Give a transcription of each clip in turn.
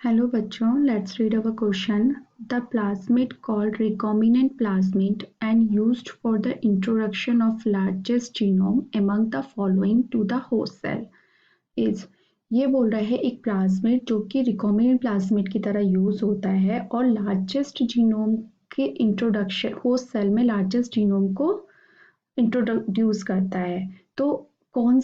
Hello बच्चों, let's read our question. The plasmid called recombinant plasmid and used for the introduction of largest genome among the following to the host cell is ये बोल रहा है एक plasmid जो कि recombinant plasmid की तरह यूज होता है और लार्जेस्ट जीनोम के इंट्रोडक्शन होस्ट सेल में लार्जेस्ट जीनोम को इंट्रोड्यूस करता है। तो कौन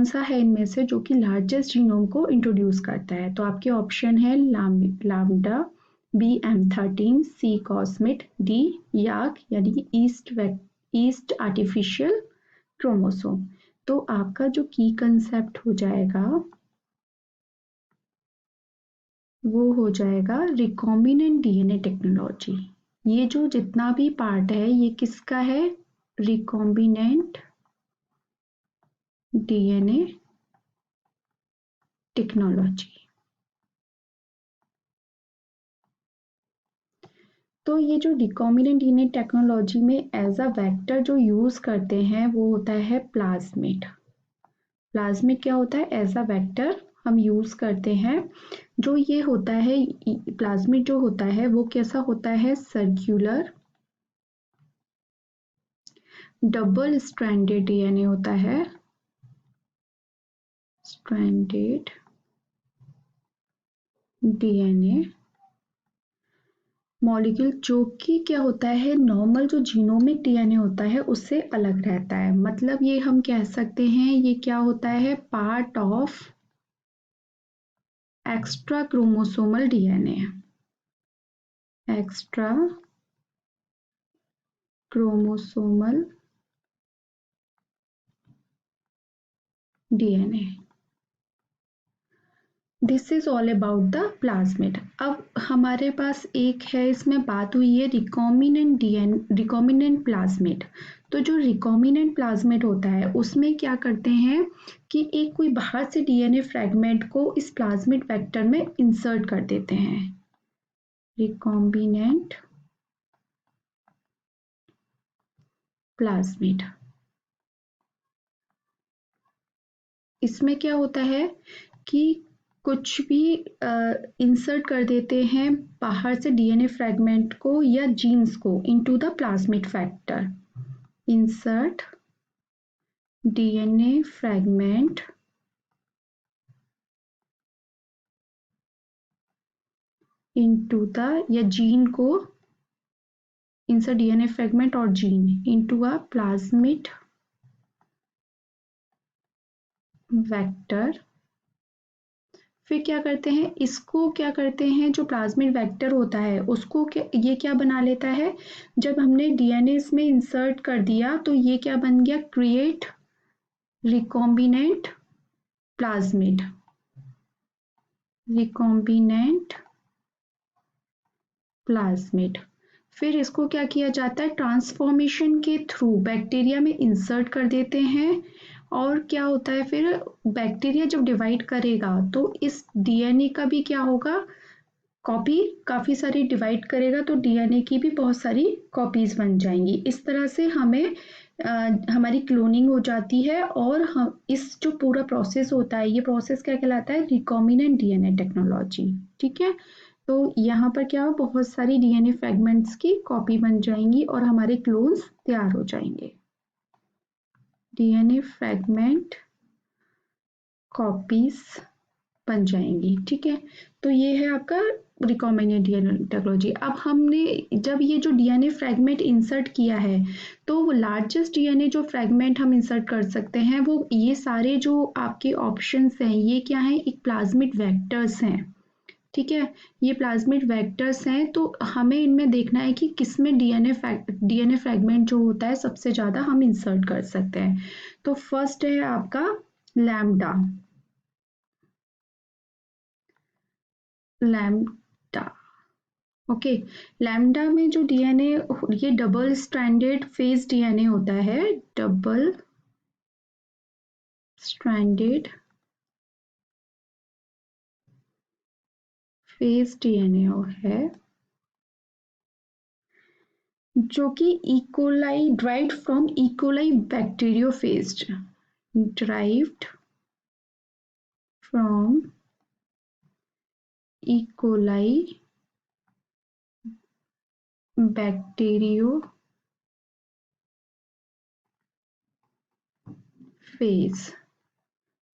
सा है इनमें से जो कि लार्जेस्ट जीनोम को इंट्रोड्यूस करता है? तो आपके ऑप्शन है लैम्डा, बी M13, सी कॉस्मिट, डी याक यानी ईस्ट आर्टिफिशियल क्रोमोसोम। तो आपका जो की कंसेप्ट हो जाएगा वो हो जाएगा रिकॉम्बिनेंट डीएनए टेक्नोलॉजी। ये जो जितना भी पार्ट है ये किसका है? Recombinant DNA technology. तो ये जो रिकॉम्बिनेंट डीएनए टेक्नोलॉजी में एज अ वेक्टर जो यूज करते हैं वो होता है प्लाज्मिड। प्लाज्मिड क्या होता है? एज अ वेक्टर हम यूज करते हैं। जो ये होता है प्लाज्मिड जो होता है वो कैसा होता है? सर्कुलर डबल स्ट्रैंडेड डीएनए होता है। स्ट्रैंडेड डीएनए मॉलिक्यूल जो कि क्या होता है नॉर्मल जो जीनोमिक डीएनए होता है उससे अलग रहता है। मतलब ये हम कह सकते हैं ये क्या होता है? Part of extra chromosomal DNA. Extra chromosomal DNA. This is all about the plasmid. अब हमारे पास एक है इसमें बात हुई है रिकॉम्बिनेंट प्लाज्मिड। तो जो रिकॉम्बिनेंट प्लाज्मिड होता है उसमें क्या करते हैं कि एक कोई बाहर से डीएनए फ्रेगमेंट को इस प्लाज्मिड वेक्टर में इंसर्ट कर देते हैं। रिकॉम्बिनेंट प्लाज्मिड इसमें क्या होता है कि कुछ भी इंसर्ट कर देते हैं बाहर से डीएनए फ्रेगमेंट को या जीन्स को into the plasmid factor. Insert DNA fragment into the या जीन को इंसर्ट डीएनए फ्रेगमेंट और gene into a plasmid vector. फिर क्या करते हैं इसको क्या करते हैं जो प्लाज्मिड वेक्टर होता है उसको ये क्या बना लेता है? जब हमने डीएनए इसमें इंसर्ट कर दिया तो ये क्या बन गया? Create recombinant plasmid. Recombinant plasmid फिर इसको क्या किया जाता है? ट्रांसफॉर्मेशन के थ्रू बैक्टीरिया में इंसर्ट कर देते हैं। और क्या होता है फिर बैक्टीरिया जब डिवाइड करेगा तो इस डीएनए का भी क्या होगा? कॉपी काफ़ी सारी डिवाइड करेगा तो डीएनए की भी बहुत सारी कॉपीज बन जाएंगी। इस तरह से हमें हमारी क्लोनिंग हो जाती है और हम इस जो पूरा प्रोसेस होता है ये प्रोसेस क्या कहलाता है? Recombinant DNA technology. ठीक है, तो यहाँ पर क्या हो बहुत सारी डीएनए फ्रेगमेंट्स की कॉपी बन जाएंगी और हमारे क्लोन्स तैयार हो जाएंगे। डीएनए फ्रेगमेंट कॉपीज बन जाएंगी। ठीक है, तो ये है आपका रिकॉम्बिनेंट डीएनए टेक्नोलॉजी। अब हमने जब ये जो डीएनए फ्रेगमेंट इंसर्ट किया है तो लार्जेस्ट डीएनए जो फ्रेगमेंट हम इंसर्ट कर सकते हैं वो ये सारे जो आपके ऑप्शंस हैं ये क्या हैं? एक प्लाज्मिड वेक्टर्स हैं। ठीक है, ये प्लाज्मिड वेक्टर्स हैं तो हमें इनमें देखना है कि किसमें डीएनए फ्रेगमेंट जो होता है सबसे ज़्यादा हम इंसर्ट कर सकते हैं। तो फर्स्ट है आपका लैम्डा। लैम्डा ओके, लैम्डा में जो डीएनए ये डबल स्ट्रैंडेड फेज डीएनए होता है। डबल स्ट्रैंडेड फेज डीएनए है जो कि E coli derived from E coli bacteriophage. Derived from E. coli, bacteriophage.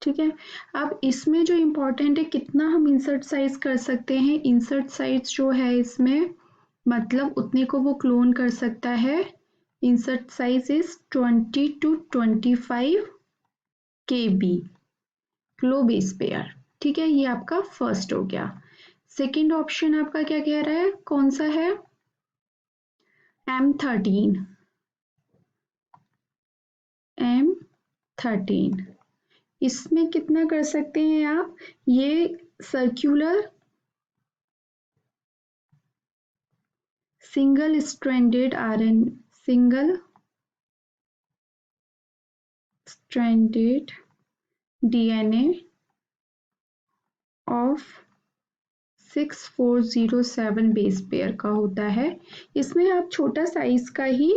ठीक है, अब इसमें जो इम्पोर्टेंट है कितना हम इंसर्ट साइज कर सकते हैं। इंसर्ट साइज जो है इसमें मतलब उतने को वो क्लोन कर सकता है। Insert size is 20 to 25 KB kilo base pair. ठीक है, ये आपका फर्स्ट हो गया। सेकंड ऑप्शन आपका क्या कह रहा है, कौन सा है, M13। M13 इसमें कितना कर सकते हैं आप, ये circular single stranded DNA of 6407 base pair का होता है। इसमें आप छोटा साइज का ही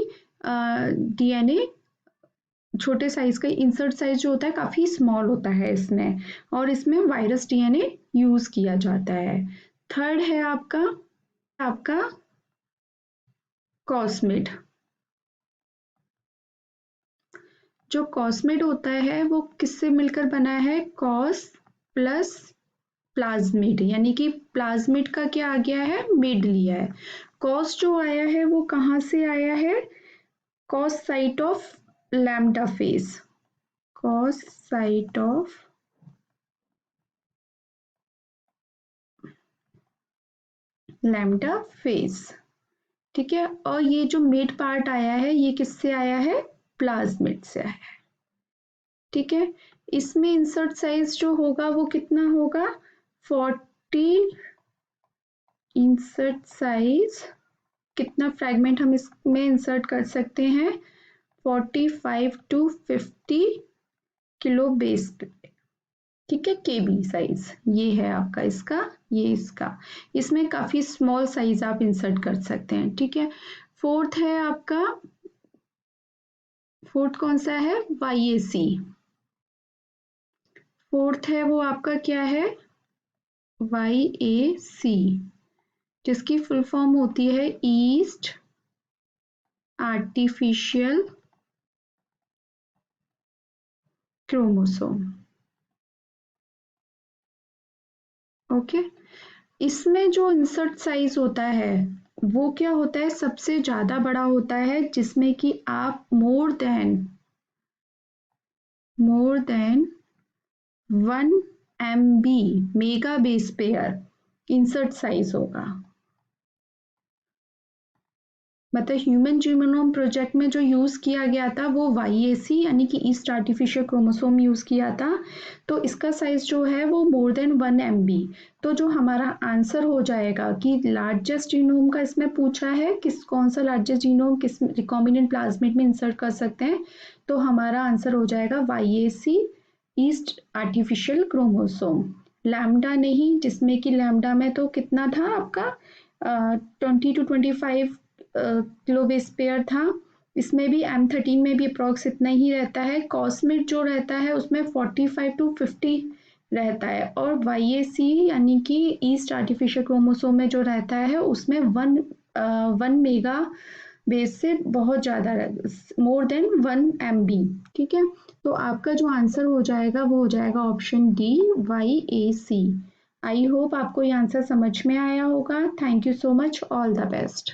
DNA, छोटे साइज का इंसर्ट साइज जो होता है काफी स्मॉल होता है इसमें, और इसमें वायरस DNA यूज किया जाता है। थर्ड है आपका कॉस्मिड। जो कॉस्मिड होता है वो किससे मिलकर बना है, कॉस प्लस प्लाज्मिड, यानी कि प्लाज्मिड का क्या आ गया है, मिड लिया है। कॉस जो आया है वो कहाँ से आया है, cos site of lambda phase, cos site of lambda phase. ठीक है, और ये जो मिड पार्ट आया है ये किससे आया है, प्लाज्मिड से आया है। ठीक है, इसमें इंसर्ट साइज जो होगा वो कितना होगा, 40। इंसर्ट साइज कितना फ्रैगमेंट हम इसमें इंसर्ट कर सकते हैं, 45 to 50 किलो बेस पे। ठीक है, KB साइज ये है आपका इसका, ये इसका, इसमें काफी स्मॉल साइज आप इंसर्ट कर सकते हैं। ठीक है, फोर्थ है आपका, फोर्थ कौन सा है, YAC। फोर्थ है वो आपका क्या है, YAC, जिसकी फुल फॉर्म होती है ईस्ट आर्टिफिशियल क्रोमोसोम। ओके, इसमें जो इंसर्ट साइज होता है वो क्या होता है, सबसे ज्यादा बड़ा होता है, जिसमें कि आप more than 1 MB mega base pair insert size होगा। मतलब ह्यूमन जीनोम प्रोजेक्ट में जो यूज किया गया था वो YAC यानी कि ईस्ट आर्टिफिशियल क्रोमोसोम यूज किया था, तो इसका साइज जो है वो मोर देन 1 MB। तो जो हमारा आंसर हो जाएगा कि लार्जेस्ट जीनोम का इसमें पूछा है, किस कौन सा लार्जेस्ट जीनोम किस रिकॉम्बिनेंट प्लाज्मिड में इंसर्ट कर सकते हैं, तो हमारा आंसर हो जाएगा YAC yeast artificial chromosome. Lambda नहीं, जिसमें कि लैम्डा में तो कितना था आपका 20 to 25 किलो बेस पेयर था, इसमें भी M13 में भी अप्रॉक्स इतना ही रहता है। कॉस्मिड जो रहता है उसमें 45 to 50 रहता है, और YAC यानी कि ईस्ट आर्टिफिशियल क्रोमोसोम में जो रहता है उसमें 1 मेगा बेस से बहुत ज़्यादा, मोर देन 1 MB। ठीक है, तो आपका जो आंसर हो जाएगा वो हो जाएगा option D, YAC। I hope आपको ये आंसर समझ में आया होगा। Thank you so much, all the best.